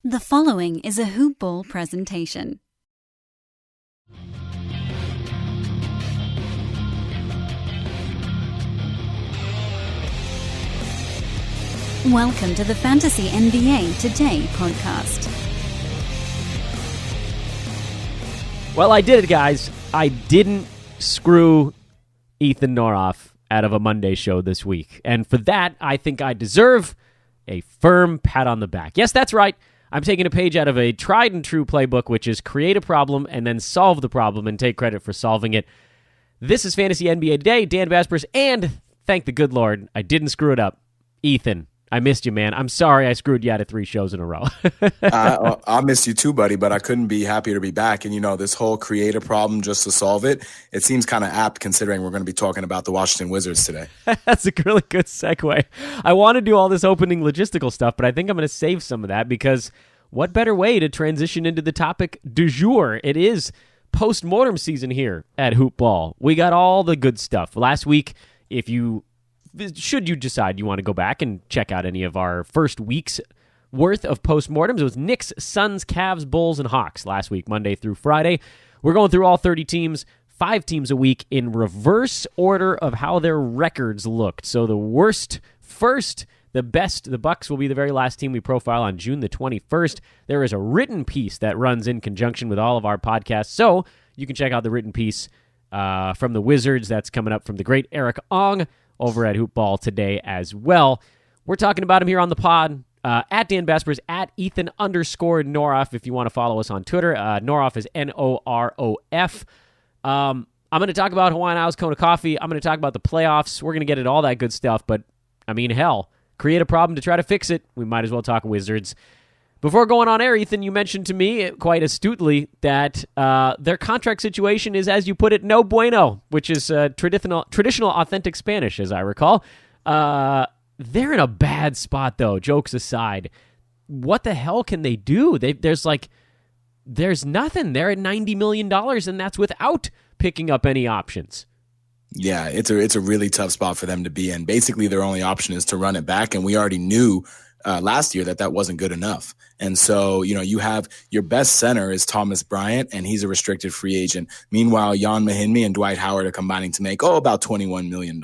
The following is a Hoop Ball presentation. Welcome to the Fantasy NBA Today podcast. Well, I did it, guys. I didn't screw Ethan Norof out of a Monday show this week. And for that, I think I deserve a firm pat on the back. Yes, that's right. I'm taking a page out of a tried and true playbook, which is create a problem and then solve the problem and take credit for solving it. This is Fantasy NBA Today, Dan Besbris, and thank the good Lord, I didn't screw it up. Ethan, I missed you, man. I'm sorry I screwed you out of 3 shows in a row. I missed you too, buddy, but I couldn't be happier to be back. And, this whole create a problem just to solve it, it seems kind of apt considering we're going to be talking about the Washington Wizards today. That's a really good segue. I want to do all this opening logistical stuff, but I think I'm going to save some of that because what better way to transition into the topic du jour? It is post-mortem season here at Hoop Ball. We got all the good stuff. Last week, should you decide you want to go back and check out any of our first week's worth of postmortems, it was Knicks, Suns, Cavs, Bulls, and Hawks last week, Monday through Friday. We're going through all 30 teams, 5 teams a week in reverse order of how their records looked. So the worst first, the best, the Bucks will be the very last team we profile on June the 21st. There is a written piece that runs in conjunction with all of our podcasts, so you can check out the written piece from the Wizards. That's coming up from the great Eric Ong over at Hoop Ball today as well. We're talking about him here on the pod. At Dan Besbris, at Ethan_Norof, if you want to follow us on Twitter. Norof is N-O-R-O-F. I'm going to talk about Hawaiian Isles Kona Coffee. I'm going to talk about the playoffs. We're going to get into all that good stuff, but, hell, create a problem to try to fix it. We might as well talk Wizards. Before going on air, Ethan, you mentioned to me quite astutely that their contract situation is, as you put it, no bueno, which is traditional authentic Spanish, as I recall. They're in a bad spot, though, jokes aside. What the hell can they do? There's nothing. They're at $90 million, and that's without picking up any options. Yeah, it's a really tough spot for them to be in. Basically, their only option is to run it back, and we already knew last year that wasn't good enough. And so, you have your best center is Thomas Bryant, and he's a restricted free agent. Meanwhile, Jan Mahinmi and Dwight Howard are combining to make, about $21 million.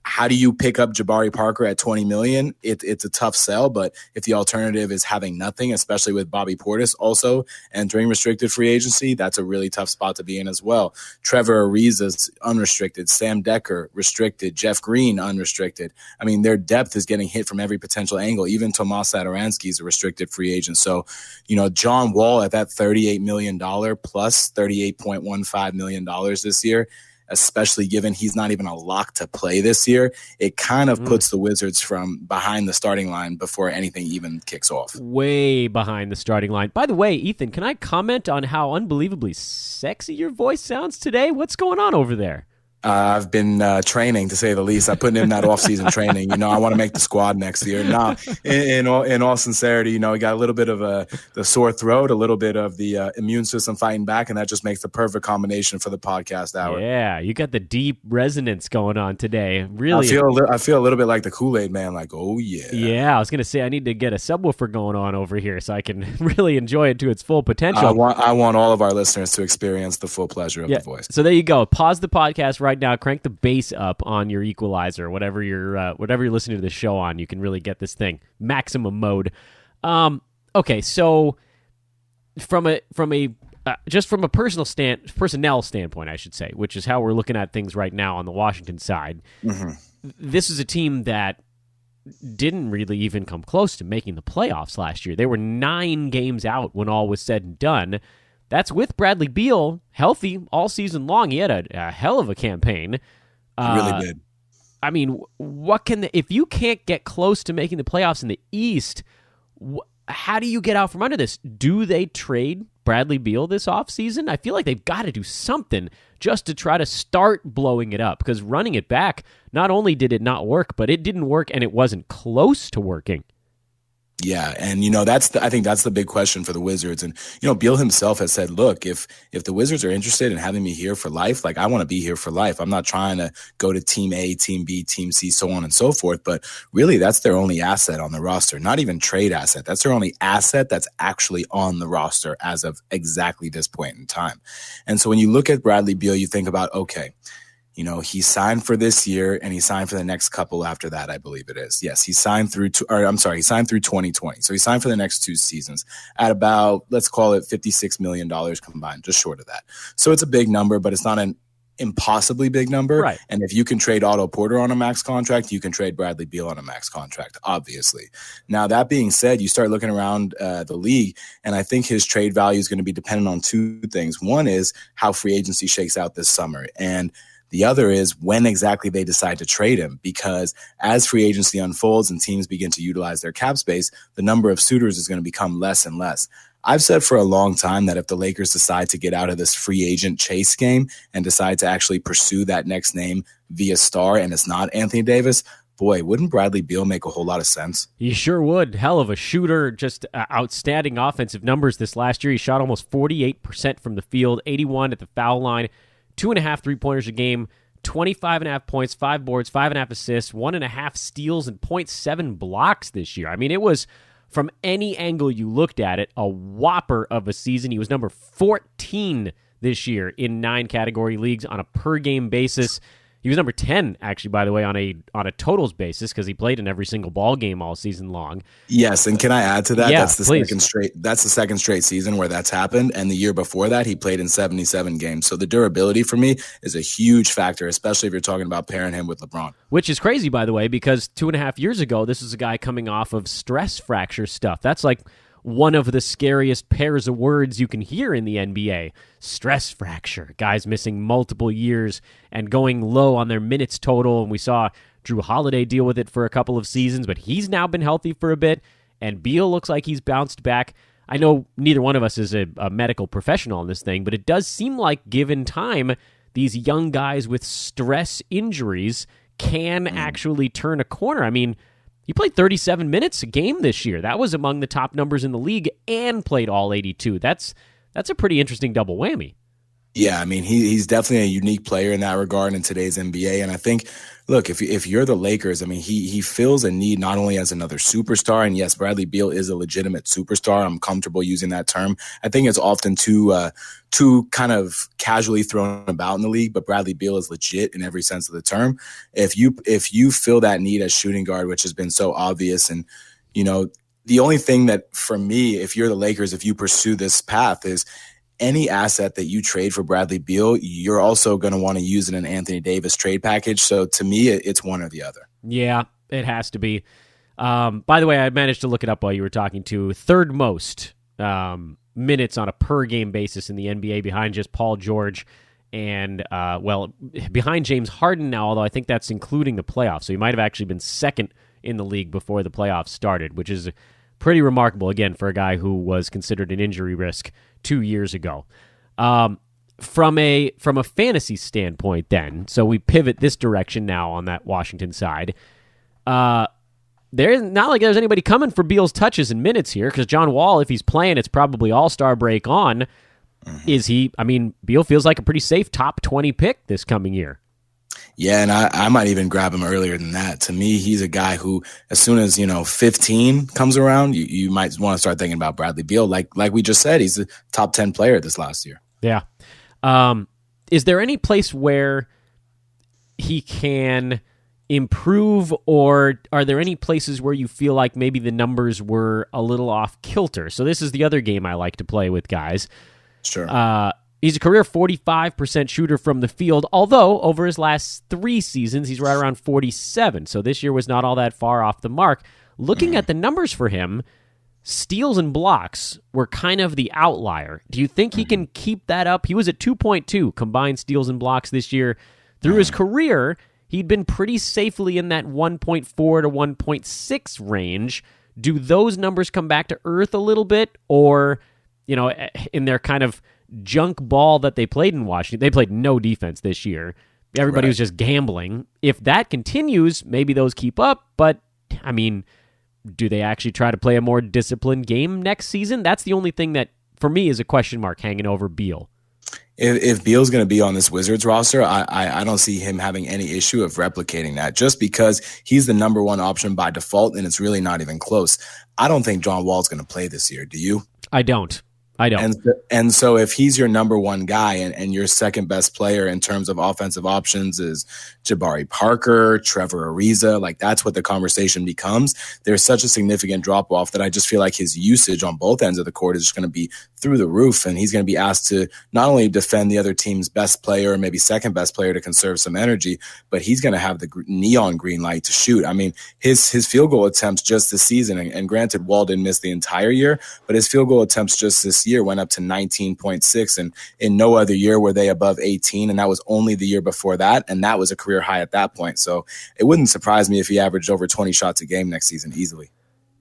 How do you pick up Jabari Parker at $20 million? It's a tough sell, but if the alternative is having nothing, especially with Bobby Portis also entering restricted free agency, that's a really tough spot to be in as well. Trevor Ariza's unrestricted, Sam Decker restricted, Jeff Green unrestricted. Their depth is getting hit from every potential angle. Even Tomas Satoransky is a restricted free agent. So, John Wall at that $38 million plus $38.15 million this year, especially given he's not even a lock to play this year, it kind of puts the Wizards from behind the starting line before anything even kicks off. Way behind the starting line. By the way, Ethan, can I comment on how unbelievably sexy your voice sounds today? What's going on over there? I've been training, to say the least. I put in that off-season training. I want to make the squad next year. Now, in all sincerity, we got a little bit of the sore throat, a little bit of the immune system fighting back, and that just makes the perfect combination for the podcast hour. Yeah, you got the deep resonance going on today. Really, I feel a little bit like the Kool-Aid man, like, oh, yeah. Yeah, I was going to say I need to get a subwoofer going on over here so I can really enjoy it to its full potential. I want all of our listeners to experience the full pleasure of the voice. So there you go. Pause the podcast right now, crank the bass up on your equalizer, whatever you're listening to the show on. You can really get this thing maximum mode. Okay, so from a personnel standpoint, I should say, which is how we're looking at things right now on the Washington side. Mm-hmm. This is a team that didn't really even come close to making the playoffs last year. They were 9 games out when all was said and done. That's with Bradley Beal healthy all season long. He had a hell of a campaign. He really did. If you can't get close to making the playoffs in the East, how do you get out from under this? Do they trade Bradley Beal this offseason? I feel like they've got to do something just to try to start blowing it up, because running it back, not only did it not work, but it didn't work and it wasn't close to working. Yeah, and I think that's the big question for the Wizards. And Beal himself has said, look, if the Wizards are interested in having me here for life, like I want to be here for life. I'm not trying to go to team A, team B, team C, so on and so forth. But really, that's their only asset on the roster, not even trade asset. That's their only asset that's actually on the roster as of exactly this point in time. And so when you look at Bradley Beal, you think about, okay, he signed for this year and he signed for the next couple after that, I believe it is. Yes, he signed through 2020. So he signed for the next 2 seasons at about, let's call it $56 million combined, just short of that. So it's a big number, but it's not an impossibly big number. Right. And if you can trade Otto Porter on a max contract, you can trade Bradley Beal on a max contract, obviously. Now, that being said, you start looking around the league, and I think his trade value is going to be dependent on 2 things. One is how free agency shakes out this summer, and the other is when exactly they decide to trade him, because as free agency unfolds and teams begin to utilize their cap space, the number of suitors is going to become less and less. I've said for a long time that if the Lakers decide to get out of this free agent chase game and decide to actually pursue that next name via star, and it's not Anthony Davis, boy, wouldn't Bradley Beal make a whole lot of sense? He sure would. Hell of a shooter, just outstanding offensive numbers this last year. He shot almost 48% from the field, 81 at the foul line. 2.5 3-pointers a game, 25.5 points, 5 boards, 5.5 assists, 1.5 steals, and 0.7 blocks this year. I mean, it was, from any angle you looked at it, a whopper of a season. He was number 14 this year in 9 category leagues on a per-game basis. He was number 10, actually, by the way, on a totals basis, because he played in every single ball game all season long. Yes, and can I add to that? Yeah, that's the second straight season where that's happened, and the year before that, he played in 77 games. So the durability for me is a huge factor, especially if you're talking about pairing him with LeBron. Which is crazy, by the way, because 2.5 years ago, this is a guy coming off of stress fracture stuff. That's like one of the scariest pairs of words you can hear in the NBA. Stress fracture. Guys missing multiple years and going low on their minutes total. And we saw Drew Holiday deal with it for a couple of seasons, but he's now been healthy for a bit. And Beal looks like he's bounced back. I know neither one of us is a medical professional on this thing, but it does seem like, given time, these young guys with stress injuries can actually turn a corner. I mean, he played 37 minutes a game this year. That was among the top numbers in the league, and played all 82. That's a pretty interesting double whammy. Yeah, I mean, he's definitely a unique player in that regard in today's NBA. And I think, look, if you're the Lakers, I mean, he fills a need not only as another superstar, and yes, Bradley Beal is a legitimate superstar. I'm comfortable using that term. I think it's often too kind of casually thrown about in the league, but Bradley Beal is legit in every sense of the term. If you fill that need as shooting guard, which has been so obvious, and the only thing that, for me, if you're the Lakers, if you pursue this path, is any asset that you trade for Bradley Beal, you're also going to want to use in an Anthony Davis trade package. So to me, it's one or the other. Yeah, it has to be. By the way, I managed to look it up while you were talking to third most minutes on a per game basis in the NBA, behind just Paul George and, behind James Harden now, although I think that's including the playoffs. So he might have actually been second in the league before the playoffs started, which is pretty remarkable, again, for a guy who was considered an injury risk 2 years ago. From a fantasy standpoint then, so we pivot this direction now on that Washington side. There's not like there's anybody coming for Beal's touches and minutes here, because John Wall, if he's playing, it's probably all-star break on. Is he? I mean, Beal feels like a pretty safe top 20 pick this coming year. Yeah, and I might even grab him earlier than that. To me, he's a guy who, as soon as 15 comes around, you might want to start thinking about Bradley Beal. Like we just said, he's a top 10 player this last year. Yeah. Is there any place where he can improve, or are there any places where you feel like maybe the numbers were a little off kilter? So this is the other game I like to play with guys. Sure. He's a career 45% shooter from the field, although over his last 3 seasons, he's right around 47. So this year was not all that far off the mark. Looking at the numbers for him, steals and blocks were kind of the outlier. Do you think he can keep that up? He was at 2.2 combined steals and blocks this year. Through his career, he'd been pretty safely in that 1.4 to 1.6 range. Do those numbers come back to earth a little bit, or, in their kind of junk ball that they played in Washington? They played no defense this year. Everybody was just gambling. If that continues, maybe those keep up, but I mean, do they actually try to play a more disciplined game next season? That's the only thing that, for me, is a question mark hanging over Beal. If Beal's going to be on this Wizards roster, I don't see him having any issue of replicating that, just because he's the number one option by default, and it's really not even close. I don't think John Wall's going to play this year. Do you? I don't. And so if he's your number one guy and your second best player in terms of offensive options is Jabari Parker, Trevor Ariza, like that's what the conversation becomes. There's such a significant drop off that I just feel like his usage on both ends of the court is just going to be through the roof. And he's going to be asked to not only defend the other team's best player or maybe second best player to conserve some energy, but he's going to have the neon green light to shoot. I mean, his field goal attempts just this season, and granted, Wall didn't miss the entire year, but his field goal attempts just this year went up to 19.6, and in no other year were they above 18, and that was only the year before that, and that was a career high at that point. So it wouldn't surprise me if he averaged over 20 shots a game next season easily.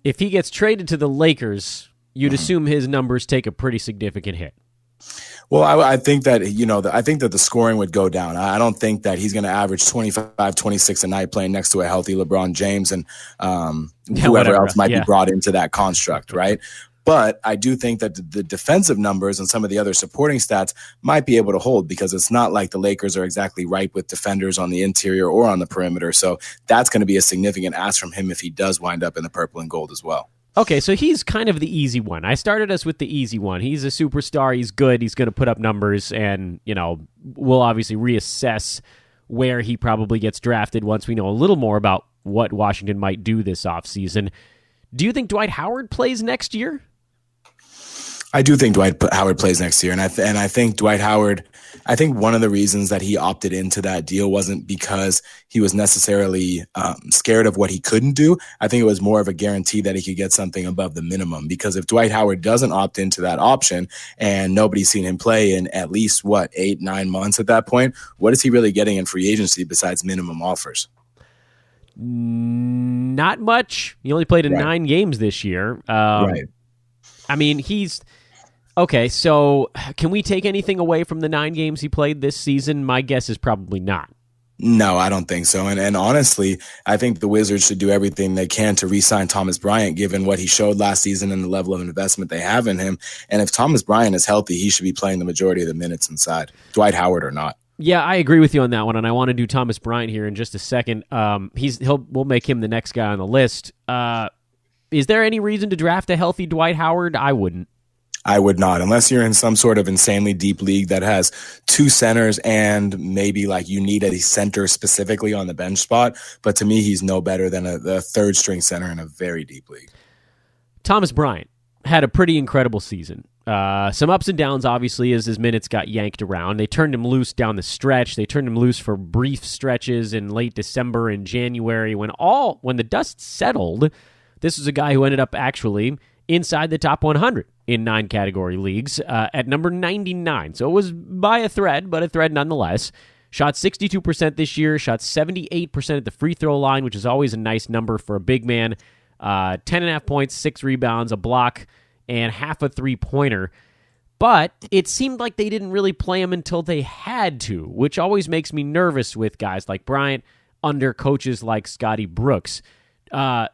If he gets traded to the Lakers, you'd assume his numbers take a pretty significant hit. Well, I think that, I think that the scoring would go down. I don't think that he's going to average 25, 26 a night playing next to a healthy LeBron James and whoever else might be brought into that construct, right? But I do think that the defensive numbers and some of the other supporting stats might be able to hold, because it's not like the Lakers are exactly ripe with defenders on the interior or on the perimeter. So that's going to be a significant ask from him if he does wind up in the purple and gold as well. Okay, so he's kind of the easy one. I started us with the easy one. He's a superstar. He's good. He's going to put up numbers, and, we'll obviously reassess where he probably gets drafted once we know a little more about what Washington might do this offseason. Do you think Dwight Howard plays next year? I do think Dwight Howard plays next year, and I think Dwight Howard. I think one of the reasons that he opted into that deal wasn't because he was necessarily scared of what he couldn't do. I think it was more of a guarantee that he could get something above the minimum. Because if Dwight Howard doesn't opt into that option, and nobody's seen him play in at least 8-9 months at that point, what is he really getting in free agency besides minimum offers? Not much. He only played in 9 games this year. Right. I mean, okay, so can we take anything away from the 9 games he played this season? My guess is probably not. No, I don't think so. And honestly, I think the Wizards should do everything they can to re-sign Thomas Bryant, given what he showed last season and the level of investment they have in him. And if Thomas Bryant is healthy, he should be playing the majority of the minutes inside, Dwight Howard or not. Yeah, I agree with you on that one, and I want to do Thomas Bryant here in just a second. We'll make him the next guy on the list. Is there any reason to draft a healthy Dwight Howard? I wouldn't. I would not, unless you're in some sort of insanely deep league that has 2 centers and maybe you need a center specifically on the bench spot. But to me, he's no better than a third string center in a very deep league. Thomas Bryant had a pretty incredible season. Some ups and downs, obviously, as his minutes got yanked around. They turned him loose down the stretch. They turned him loose for brief stretches in late December and January. When the dust settled, this was a guy who ended up actually inside the top 100 in 9 category leagues at number 99. So it was by a thread, but a thread nonetheless. Shot 62% this year, shot 78% at the free throw line, which is always a nice number for a big man. 10.5 points, 6 rebounds, a block, and half a three-pointer. But it seemed like they didn't really play him until they had to, which always makes me nervous with guys like Bryant under coaches like Scotty Brooks. I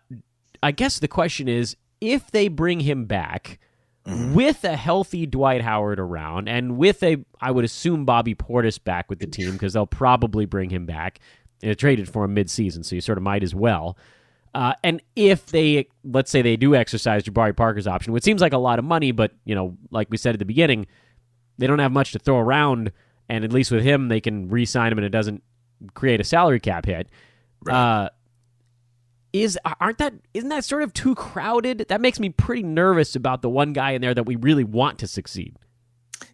guess the question is, if they bring him back with a healthy Dwight Howard around and with I would assume Bobby Portis back with the team, because they'll probably bring him back. They traded for him mid-season, so you sort of might as well. And if let's say they do exercise Jabari Parker's option, which seems like a lot of money, but, like we said at the beginning, they don't have much to throw around, and at least with him, they can re-sign him and it doesn't create a salary cap hit. Right. Isn't that sort of too crowded? That makes me pretty nervous about the one guy in there that we really want to succeed.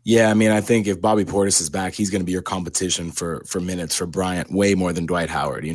Yeah, I mean, I think if Bobby Portis is back, he's going to be your competition for minutes for Bryant way more than Dwight Howard.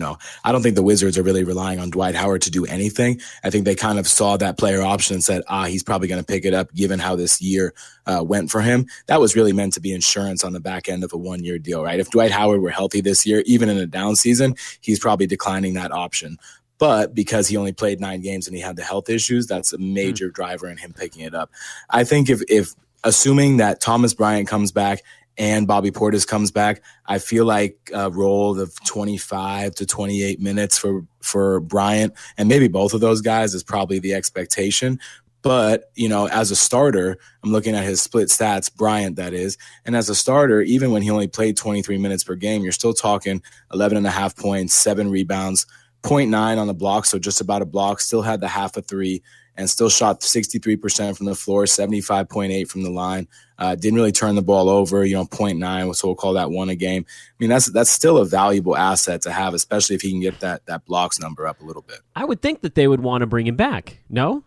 I don't think the Wizards are really relying on Dwight Howard to do anything. I think they kind of saw that player option and said, he's probably going to pick it up given how this year went for him. That was really meant to be insurance on the back end of a 1-year deal, right? If Dwight Howard were healthy this year, even in a down season, he's probably declining that option. But because he only played 9 games and he had the health issues, that's a major driver in him picking it up. I think if assuming that Thomas Bryant comes back and Bobby Portis comes back, I feel like a role of 25 to 28 minutes for Bryant, and maybe both of those guys is probably the expectation. But, as a starter, I'm looking at his split stats, Bryant, that is. And as a starter, even when he only played 23 minutes per game, you're still talking 11.5 points, 7 rebounds, 0.9 on the block, so just about a block, still had the half a three, and still shot 63% from the floor, 75.8 from the line. Didn't really turn the ball over, 0.9, so we'll call that one a game. I mean, that's still a valuable asset to have, especially if he can get that blocks number up a little bit. I would think that they would want to bring him back, no?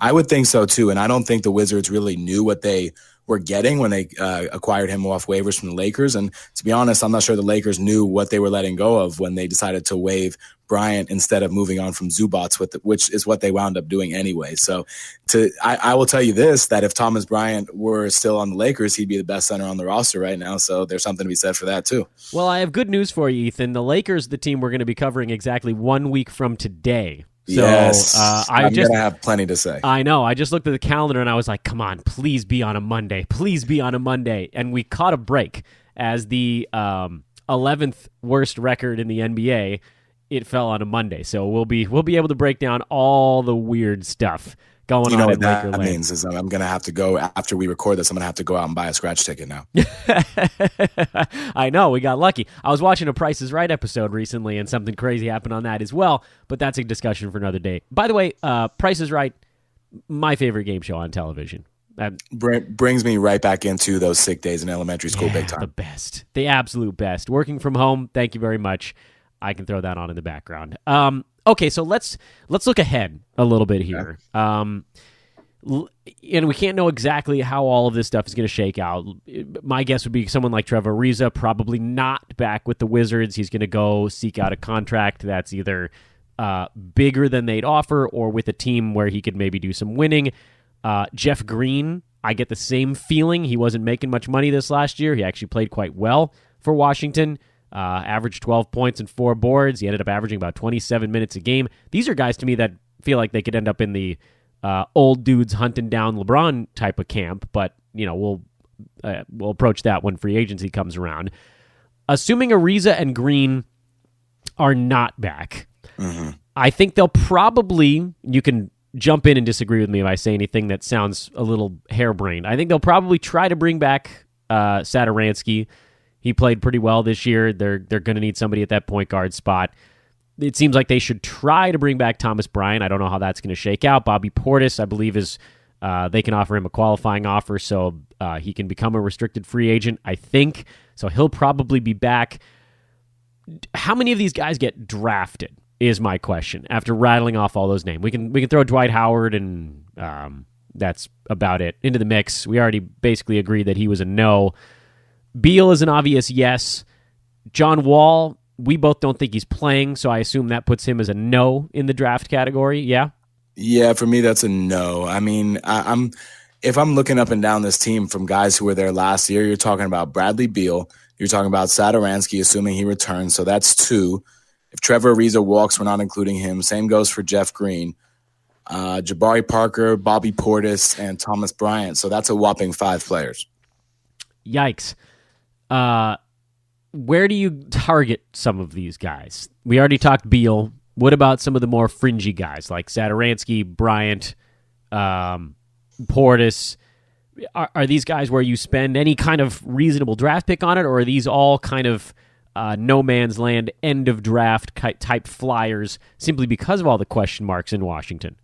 I would think so, too, and I don't think the Wizards really knew what they were getting when they acquired him off waivers from the Lakers. And to be honest, I'm not sure the Lakers knew what they were letting go of when they decided to waive Bryant instead of moving on from Zubats, which is what they wound up doing anyway. So I will tell you this, that if Thomas Bryant were still on the Lakers, he'd be the best center on the roster right now. So there's something to be said for that, too. Well, I have good news for you, Ethan. The Lakers, the team we're going to be covering exactly 1 week from today. So, yes, I'm going to have plenty to say. I know. I just looked at the calendar and I was like, come on, please be on a Monday. Please be on a Monday. And we caught a break as the 11th worst record in the NBA. It fell on a Monday. So we'll be able to break down all the weird stuff going on. What that means is I'm going to have to go, after we record this, I'm going to have to go out and buy a scratch ticket now. I know, we got lucky. I was watching a Price is Right episode recently, and something crazy happened on that as well, but that's a discussion for another day. By the way, Price is Right, my favorite game show on television. Brings me right back into those sick days in elementary school, big time. The best. The absolute best. Working from home, thank you very much. I can throw that on in the background. Okay, so let's look ahead a little bit here. And we can't know exactly how all of this stuff is going to shake out. My guess would be someone like Trevor Ariza, probably not back with the Wizards. He's going to go seek out a contract that's either bigger than they'd offer or with a team where he could maybe do some winning. Jeff Green, I get the same feeling. He wasn't making much money this last year. He actually played quite well for Washington. Averaged 12 points and 4 boards. He ended up averaging about 27 minutes a game. These are guys to me that feel like they could end up in the old dudes hunting down LeBron type of camp, but we'll approach that when free agency comes around. Assuming Ariza and Green are not back, I think they'll probably, you can jump in and disagree with me if I say anything that sounds a little harebrained. I think they'll probably try to bring back Satoransky. He played pretty well this year. They're going to need somebody at that point guard spot. It seems like they should try to bring back Thomas Bryant. I don't know how that's going to shake out. Bobby Portis, I believe, is they can offer him a qualifying offer, so he can become a restricted free agent, I think. So he'll probably be back. How many of these guys get drafted is my question, after rattling off all those names. We can throw Dwight Howard, and that's about it, into the mix. We already basically agreed that he was a no. Beal is an obvious yes. John Wall, we both don't think he's playing, so I assume that puts him as a no in the draft category, yeah? Yeah, for me, that's a no. I mean, if I'm looking up and down this team from guys who were there last year, you're talking about Bradley Beal, you're talking about Satoransky, assuming he returns, so that's 2. If Trevor Ariza walks, we're not including him. Same goes for Jeff Green. Jabari Parker, Bobby Portis, and Thomas Bryant, so that's a whopping 5 players. Yikes. Where do you target some of these guys? We already talked Beal. What about some of the more fringy guys like Satoransky, Bryant, Portis? Are these guys where you spend any kind of reasonable draft pick on it, or are these all kind of no man's land, end of draft type flyers simply because of all the question marks in Washington?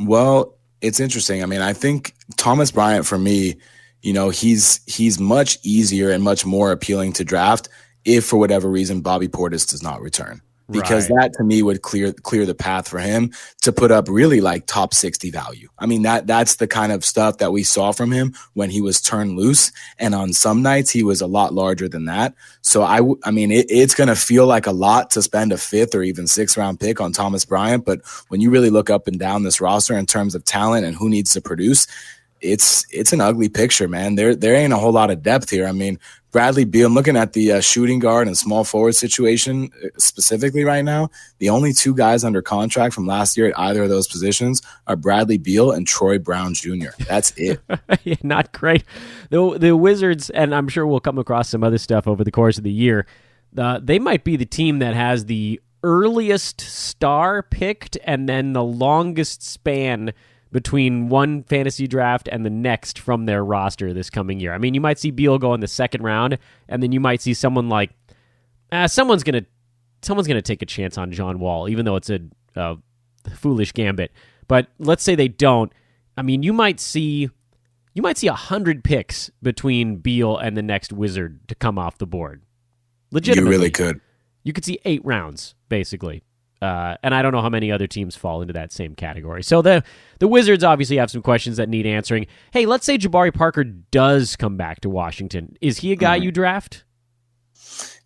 Well, it's interesting. I mean, I think Thomas Bryant, for me, he's much easier and much more appealing to draft if, for whatever reason, Bobby Portis does not return. Because that, to me, would clear the path for him to put up really like top 60 value. I mean, that's the kind of stuff that we saw from him when he was turned loose. And on some nights, he was a lot larger than that. So, I mean, it's going to feel like a lot to spend a 5th or even 6th round pick on Thomas Bryant. But when you really look up and down this roster in terms of talent and who needs to produce, it's an ugly picture, man. There ain't a whole lot of depth here. I mean, Bradley Beal, I'm looking at the shooting guard and small forward situation specifically right now. The only two guys under contract from last year at either of those positions are Bradley Beal and Troy Brown Jr. That's it. Yeah, not great. The Wizards, and I'm sure we'll come across some other stuff over the course of the year, they might be the team that has the earliest star picked and then the longest span between one fantasy draft and the next from their roster this coming year. I mean, you might see Beal go in the second round, and then you might see someone like someone's gonna take a chance on John Wall, even though it's a foolish gambit. But let's say they don't. I mean, you might see 100 picks between Beal and the next Wizard to come off the board. Legitimately, you really could. You could see 8 rounds basically. And I don't know how many other teams fall into that same category. So the Wizards obviously have some questions that need answering. Hey, let's say Jabari Parker does come back to Washington. Is he a guy you draft?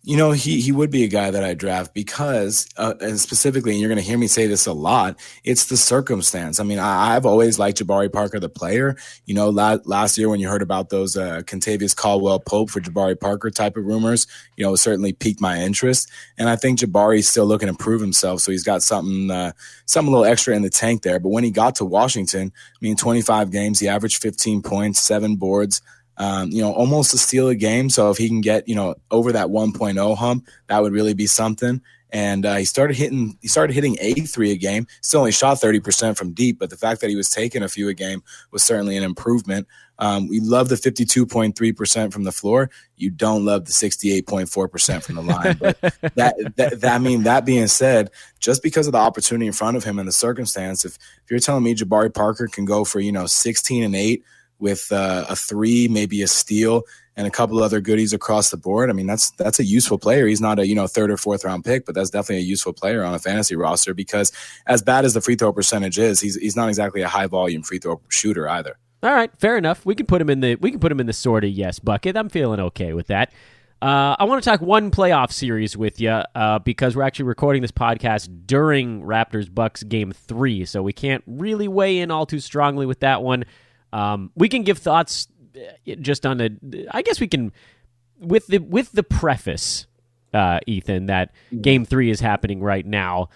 You know, he would be a guy that I draft because, and specifically, and you're going to hear me say this a lot, it's the circumstance. I mean, I've always liked Jabari Parker, the player. You know, last year when you heard about those Kentavious Caldwell-Pope for Jabari Parker type of rumors, you know, it certainly piqued my interest. And I think Jabari's still looking to prove himself, so he's got something a little extra in the tank there. But when he got to Washington, I mean, 25 games, he averaged 15 points, 7 boards. You know, almost a steal a game. So if he can get, you know, over that 1.0 hump, that would really be something. And he started hitting A3 a game. Still only shot 30% from deep, but the fact that he was taking a few a game was certainly an improvement. We love the 52.3% from the floor. You don't love the 68.4% from the line. But that being said, just because of the opportunity in front of him and the circumstance, if you're telling me Jabari Parker can go for, you know, 16 and 8 with a 3, maybe a steal, and a couple other goodies across the board, I mean, that's a useful player. He's not a, you know, 3rd or 4th round pick, but that's definitely a useful player on a fantasy roster because as bad as the free throw percentage is, he's not exactly a high volume free throw shooter either. All right, fair enough. We can put him in the sort of yes bucket. I'm feeling okay with that. I want to talk one playoff series with you because we're actually recording this podcast during Raptors-Bucks Game 3, so we can't really weigh in all too strongly with that one. We can give thoughts just on I guess we can with the preface, Ethan, that Game 3 is happening right now.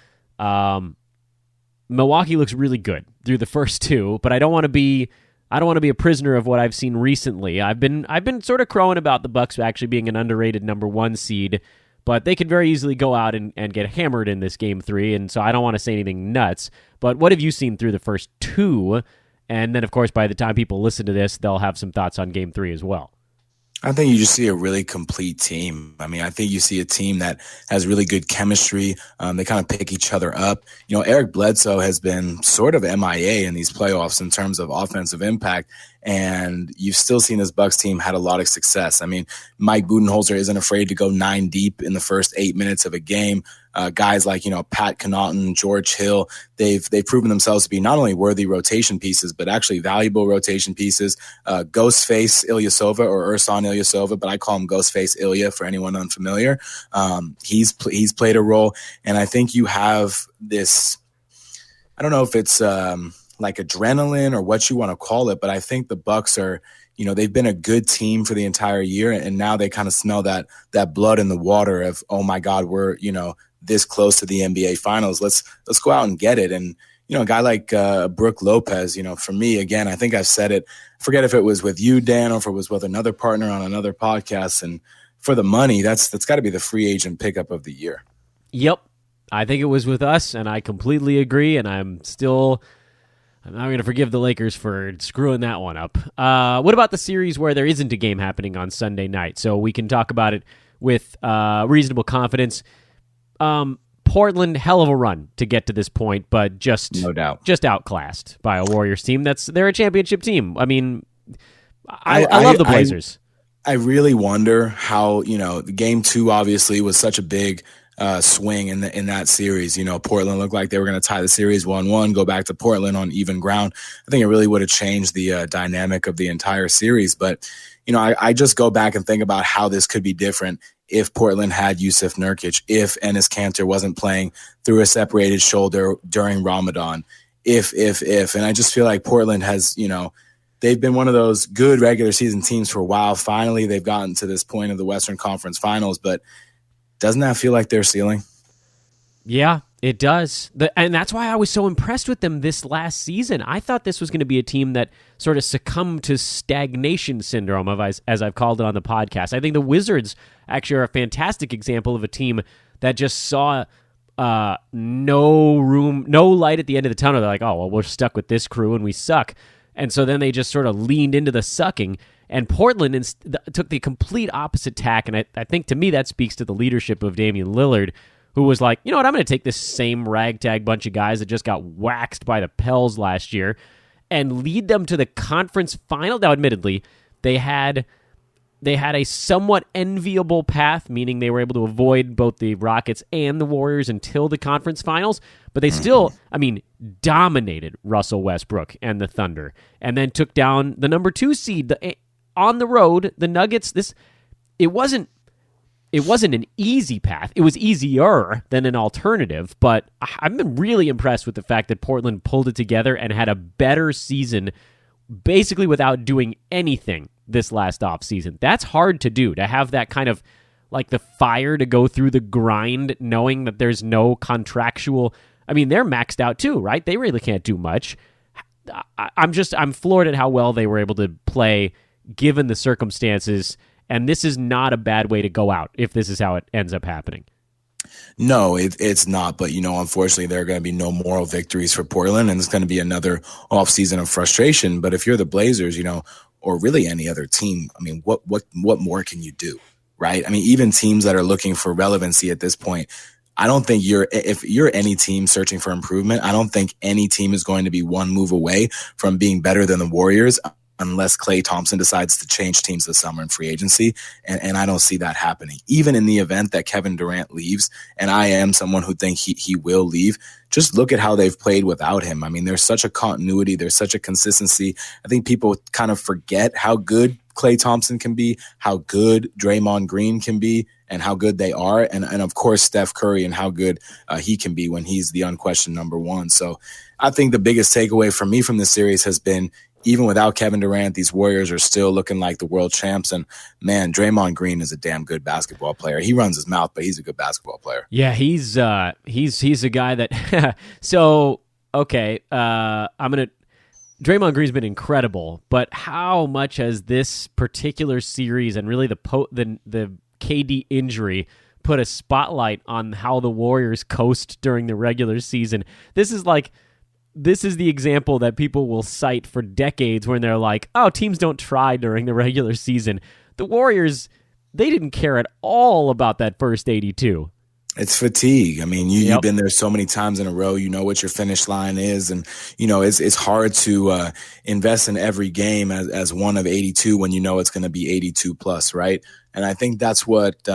Milwaukee looks really good through the first 2, but I don't want to be a prisoner of what I've seen recently. I've been sort of crowing about the Bucks actually being an underrated number 1 seed, but they could very easily go out and get hammered in this Game 3, and so I don't want to say anything nuts. But what have you seen through the first 2? And then, of course, by the time people listen to this, they'll have some thoughts on Game 3 as well. I think you just see a really complete team. I mean, I think you see a team that has really good chemistry. They kind of pick each other up. You know, Eric Bledsoe has been sort of MIA in these playoffs in terms of offensive impact, and you've still seen this Bucks team had a lot of success. I mean, Mike Budenholzer isn't afraid to go 9 deep in the first 8 minutes of a game. Guys like, you know, Pat Connaughton, George Hill, they've proven themselves to be not only worthy rotation pieces, but actually valuable rotation pieces. Ghostface Ilyasova, or Ersan Ilyasova, but I call him Ghostface Ilya for anyone unfamiliar. He's played a role, and I think you have this, I don't know if it's like adrenaline or what you want to call it, but I think the Bucks are, you know, they've been a good team for the entire year, and now they kind of smell that blood in the water of, oh my God, we're, you know, this close to the NBA Finals. Let's go out and get it. And, you know, a guy like Brook Lopez, you know, for me, again, I think I've said it, I forget if it was with you, Dan, or if it was with another partner on another podcast. And for the money, that's got to be the free agent pickup of the year. Yep. I think it was with us, and I completely agree. And I'm not going to forgive the Lakers for screwing that one up. What about the series where there isn't a game happening on Sunday night? So we can talk about it with reasonable confidence. Portland, hell of a run to get to this point, but no doubt, just outclassed by a Warriors team. They're a championship team. I mean, I love the Blazers. I really wonder how, you know, Game 2 obviously was such a big swing in that series. You know, Portland looked like they were going to tie the series 1-1, go back to Portland on even ground. I think it really would have changed the dynamic of the entire series. But, you know, I just go back and think about how this could be different if Portland had Yusuf Nurkic, if Enes Kanter wasn't playing through a separated shoulder during Ramadan, if. And I just feel like Portland has, you know, they've been one of those good regular season teams for a while. Finally, they've gotten to this point of the Western Conference Finals, but doesn't that feel like their ceiling? Yeah, it does. And that's why I was so impressed with them this last season. I thought this was going to be a team that sort of succumbed to stagnation syndrome, as I've called it on the podcast. I think the Wizards actually are a fantastic example of a team that just saw no light at the end of the tunnel. They're like, oh, well, we're stuck with this crew and we suck. And so then they just sort of leaned into the sucking. And Portland took the complete opposite tack. And I think to me that speaks to the leadership of Damian Lillard, who was like, you know what, I'm going to take this same ragtag bunch of guys that just got waxed by the Pels last year and lead them to the conference final. Now, admittedly, they had a somewhat enviable path, meaning they were able to avoid both the Rockets and the Warriors until the conference finals, but they still, dominated Russell Westbrook and the Thunder, and then took down the number 2 seed on the road, the Nuggets. It wasn't an easy path. It was easier than an alternative, but I've been really impressed with the fact that Portland pulled it together and had a better season basically without doing anything this last offseason. That's hard to do, to have that kind of like the fire to go through the grind knowing that there's no contractual. They're maxed out too, right? They really can't do much. I'm floored at how well they were able to play given the circumstances. And this is not a bad way to go out if this is how it ends up happening. No, it's not. But, unfortunately, there are going to be no moral victories for Portland, and it's going to be another offseason of frustration. But if you're the Blazers, or really any other team, what more can you do, right? Even teams that are looking for relevancy at this point, I don't think if you're any team searching for improvement, I don't think any team is going to be one move away from being better than the Warriors, unless Klay Thompson decides to change teams this summer in free agency. And I don't see that happening. Even in the event that Kevin Durant leaves, and I am someone who thinks he will leave, just look at how they've played without him. There's such a continuity. There's such a consistency. I think people kind of forget how good Klay Thompson can be, how good Draymond Green can be, and how good they are. And of course, Steph Curry and how good he can be when he's the unquestioned number 1. So I think the biggest takeaway for me from this series has been, even without Kevin Durant, these Warriors are still looking like the world champs. And man, Draymond Green is a damn good basketball player. He runs his mouth, but he's a good basketball player. Yeah, he's a guy that. So okay, Draymond Green's been incredible, but how much has this particular series and really the KD injury put a spotlight on how the Warriors coast during the regular season? This is the example that people will cite for decades when they're like, oh, teams don't try during the regular season. The Warriors, they didn't care at all about that first 82. It's fatigue. You've been there so many times in a row. You know what your finish line is. And, it's hard to invest in every game as one of 82 when you know it's going to be 82 plus, right? And I think that's what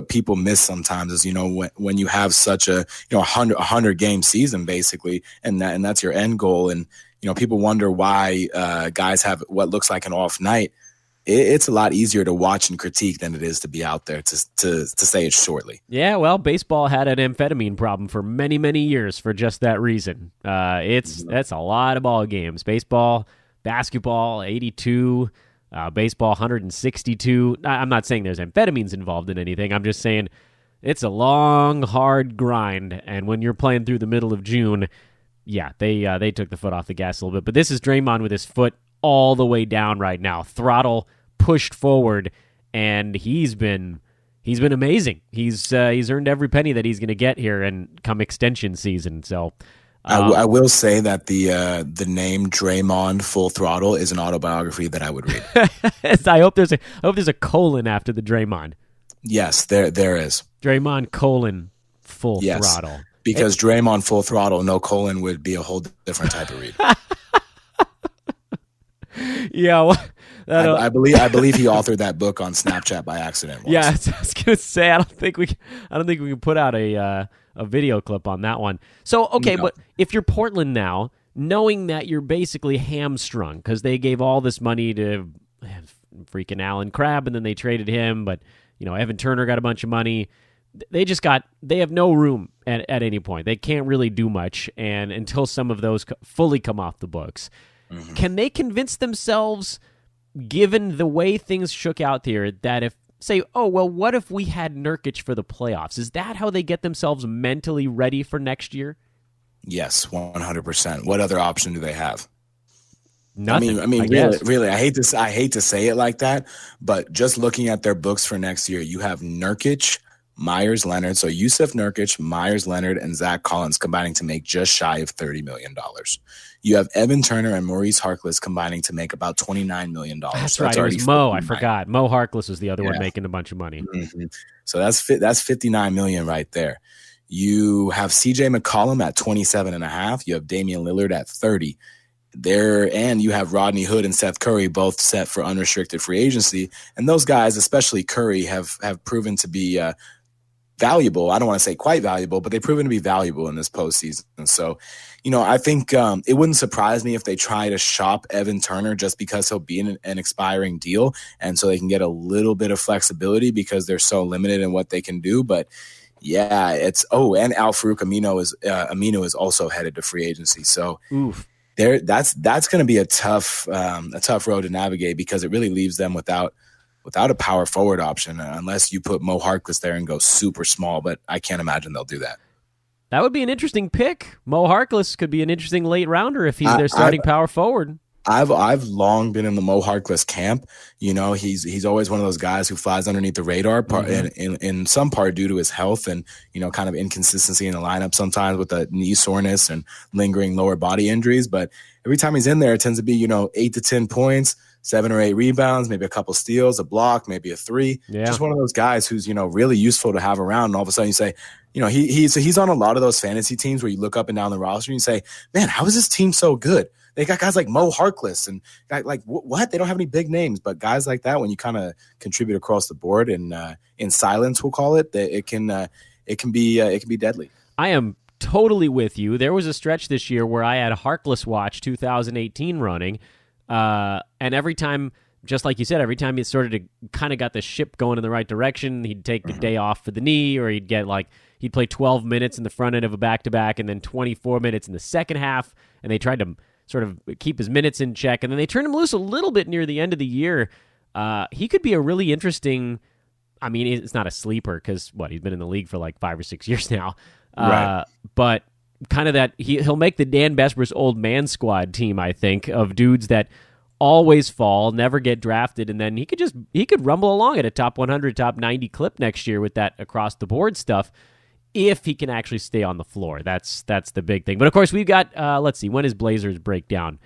people miss sometimes is, when you have such a 100 game season basically, and that's your end goal. And, people wonder why guys have what looks like an off night. It's a lot easier to watch and critique than it is to be out there to say it shortly. Yeah, well, baseball had an amphetamine problem for many, many years for just that reason. That's a lot of ball games. Baseball, basketball, 82. Baseball 162. I'm not saying there's amphetamines involved in anything. I'm just saying it's a long, hard grind. And when you're playing through the middle of June, yeah, they took the foot off the gas a little bit. But this is Draymond with his foot all the way down right now, throttle pushed forward, and he's been amazing. He's earned every penny that he's going to get here and come extension season. So. I will say that the name Draymond Full Throttle is an autobiography that I would read. I hope there's a colon after the Draymond. Yes, there is. Draymond : Full Throttle. Because Draymond Full Throttle, no colon would be a whole different type of read. Yeah, well, I believe he authored that book on Snapchat by accident once. Yeah, I was gonna say I don't think we can put out a video clip on that one. So okay, no. But if you're Portland now, knowing that you're basically hamstrung because they gave all this money to freaking Alan Crabb and then they traded him, but Evan Turner got a bunch of money. They have no room at any point. They can't really do much, and until some of those fully come off the books. Can they convince themselves, given the way things shook out here, that if, say, oh, well, what if we had Nurkic for the playoffs? Is that how they get themselves mentally ready for next year? Yes, 100%. What other option do they have? Nothing. I mean, really, I hate to say it like that, but just looking at their books for next year, you have Nurkic, Myers Leonard. So Yusuf Nurkic, Myers Leonard, and Zach Collins combining to make just shy of $30 million. You have Evan Turner and Maurice Harkless combining to make about $29 million. That's right. It was Mo. I forgot. Mo Harkless was the other one making a bunch of money. Mm-hmm. So that's $59 million right there. You have CJ McCollum at 27.5. You have Damian Lillard at 30. And you have Rodney Hood and Seth Curry both set for unrestricted free agency. And those guys, especially Curry, have proven to be valuable. I don't want to say quite valuable, but they've proven to be valuable in this postseason. So, I think it wouldn't surprise me if they try to shop Evan Turner just because he'll be in an expiring deal. And so they can get a little bit of flexibility because they're so limited in what they can do. But yeah, and Al-Farouq Aminu is also headed to free agency. So oof. That's going to be a tough road to navigate because it really leaves them without a power forward option unless you put Mo Harkless there and go super small. But I can't imagine they'll do that. That would be an interesting pick. Mo Harkless could be an interesting late rounder if he's their starting power forward. I've long been in the Mo Harkless camp. He's always one of those guys who flies underneath the radar, in some part due to his health and kind of inconsistency in the lineup sometimes with the knee soreness and lingering lower body injuries. But every time he's in there, it tends to be 8 to 10 points, 7 or 8 rebounds, maybe a couple steals, a block, maybe a 3. Yeah. Just one of those guys who's really useful to have around. And all of a sudden you say, he's on a lot of those fantasy teams where you look up and down the roster and you say, man, how is this team so good? They got guys like Mo Harkless and like what? They don't have any big names, but guys like that, when you kind of contribute across the board and in silence, we'll call it, that it can be deadly. I am totally with you. There was a stretch this year where I had Harkless Watch 2018 running, and every time, just like you said, every time he started to kind of got the ship going in the right direction, he'd take a day off for the knee, or he'd play 12 minutes in the front end of a back-to-back and then 24 minutes in the second half, and they tried to sort of keep his minutes in check, and then they turned him loose a little bit near the end of the year. He could be a really interesting, I mean, it's not a sleeper because, he's been in the league for like 5 or 6 years now. Right. But kind of that, he'll make the Dan Besbris old man squad team, I think, of dudes that always fall, never get drafted, and then he could rumble along at a top 100, top 90 clip next year with that across-the-board stuff. If he can actually stay on the floor. That's the big thing. But, of course, we've got, let's see, when is Blazers breakdown?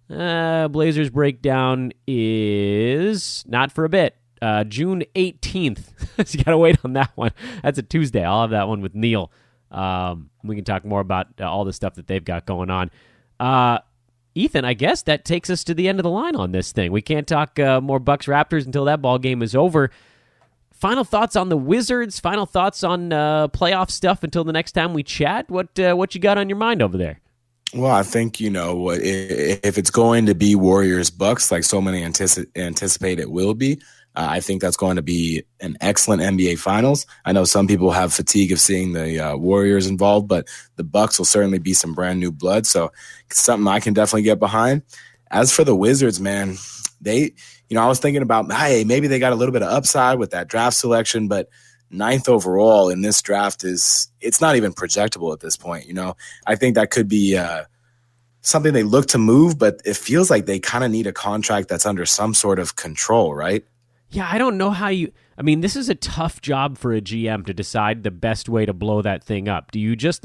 Blazers breakdown is not for a bit. June 18th. So you got to wait on that one. That's a Tuesday. I'll have that one with Neil. We can talk more about all the stuff that they've got going on. Ethan, I guess that takes us to the end of the line on this thing. We can't talk more Bucks Raptors until that ball game is over. Final thoughts on the Wizards? Final thoughts on playoff stuff until the next time we chat? What you got on your mind over there? Well, I think, if it's going to be Warriors Bucks, like so many anticipate it will be, I think that's going to be an excellent NBA Finals. I know some people have fatigue of seeing the Warriors involved, but the Bucks will certainly be some brand new blood. So it's something I can definitely get behind. As for the Wizards, man, I was thinking about, hey, maybe they got a little bit of upside with that draft selection, but 9th overall in this draft it's not even projectable at this point. I think that could be something they look to move, but it feels like they kind of need a contract that's under some sort of control, right? Yeah, I don't know how this is a tough job for a GM to decide the best way to blow that thing up. Do you just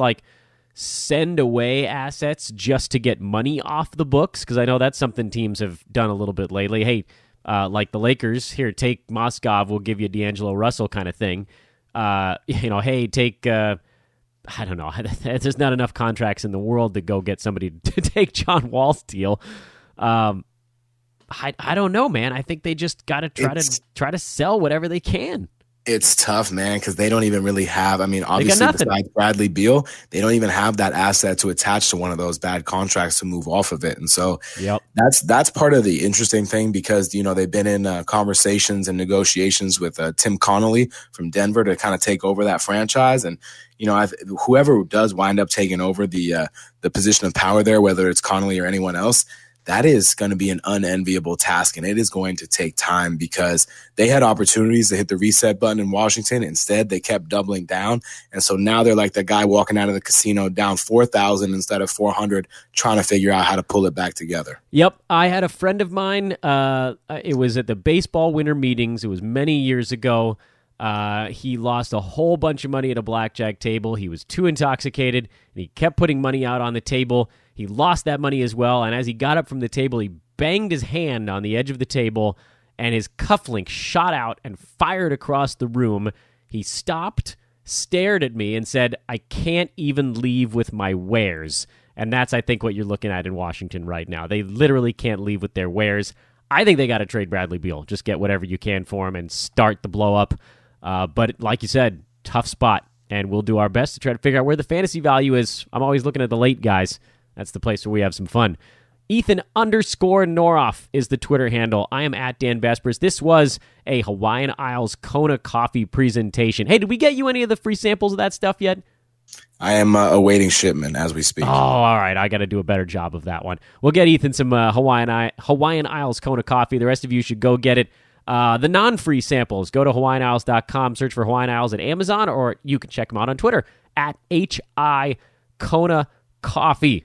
send away assets just to get money off the books? Because I know that's something teams have done a little bit lately. Hey, like the Lakers, here, take Moskov, we'll give you D'Angelo Russell kind of thing. Hey, take, I don't know, there's not enough contracts in the world to go get somebody to take John Wall's deal. I don't know, man. I think they just got to try to sell whatever they can. It's tough, man, because they don't even really have, obviously besides Bradley Beal, they don't even have that asset to attach to one of those bad contracts to move off of it. And so that's part of the interesting thing because, they've been in conversations and negotiations with Tim Connolly from Denver to kind of take over that franchise. And, whoever does wind up taking over the position of power there, whether it's Connolly or anyone else, that is going to be an unenviable task, and it is going to take time because they had opportunities to hit the reset button in Washington. Instead, they kept doubling down, and so now they're like the guy walking out of the casino down 4,000 instead of 400, trying to figure out how to pull it back together. Yep, I had a friend of mine. It was at the baseball winter meetings. It was many years ago. He lost a whole bunch of money at a blackjack table. He was too intoxicated, and he kept putting money out on the table. He lost that money as well, and as he got up from the table, he banged his hand on the edge of the table, and his cufflink shot out and fired across the room. He stopped, stared at me, and said, "I can't even leave with my wares." And that's, I think, what you're looking at in Washington right now. They literally can't leave with their wares. I think they got to trade Bradley Beal. Just get whatever you can for him and start the blow-up. But like you said, tough spot, and we'll do our best to try to figure out where the fantasy value is. I'm always looking at the late guys. That's the place where we have some fun. Ethan_Norof is the Twitter handle. I am at Dan Besbris. This was a Hawaiian Isles Kona coffee presentation. Hey, did we get you any of the free samples of that stuff yet? I am awaiting shipment as we speak. Oh, all right. I got to do a better job of that one. We'll get Ethan some Hawaiian Isles Kona coffee. The rest of you should go get it. The non-free samples, go to HawaiianIsles.com, search for Hawaiian Isles at Amazon, or you can check them out on Twitter at HI Kona Coffee.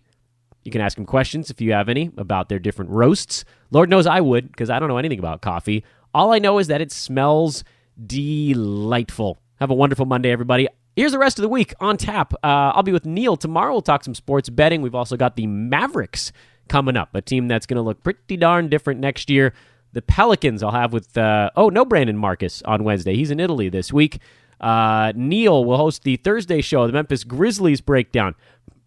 You can ask them questions if you have any about their different roasts. Lord knows I would, because I don't know anything about coffee. All I know is that it smells delightful. Have a wonderful Monday, everybody. Here's the rest of the week on tap. I'll be with Neil tomorrow. We'll talk some sports betting. We've also got the Mavericks coming up, a team that's going to look pretty darn different next year. The Pelicans I'll have with, no Brandon Marcus on Wednesday. He's in Italy this week. Neil will host the Thursday show, the Memphis Grizzlies breakdown.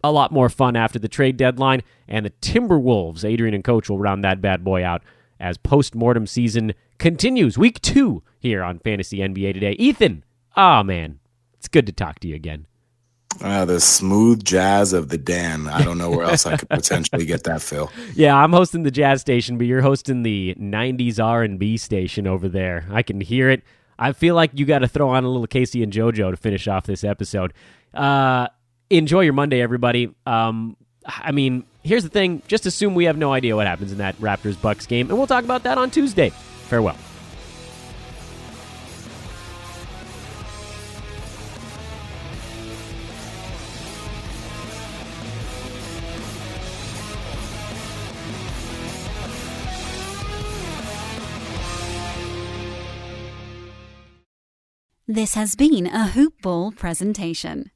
A lot more fun after the trade deadline. And the Timberwolves, Adrian and Coach will round that bad boy out as post-mortem season continues. Week 2 here on Fantasy NBA Today. Ethan, man, it's good to talk to you again. The smooth jazz of the Dan. I don't know where else I could potentially get that, Phil. Yeah, I'm hosting the jazz station, but you're hosting the 90s R&B station over there. I can hear it. I feel like you got to throw on a little Casey and JoJo to finish off this episode. Enjoy your Monday, everybody. Here's the thing. Just assume we have no idea what happens in that Raptors-Bucks game, and we'll talk about that on Tuesday. Farewell. This has been a Hoop Ball presentation.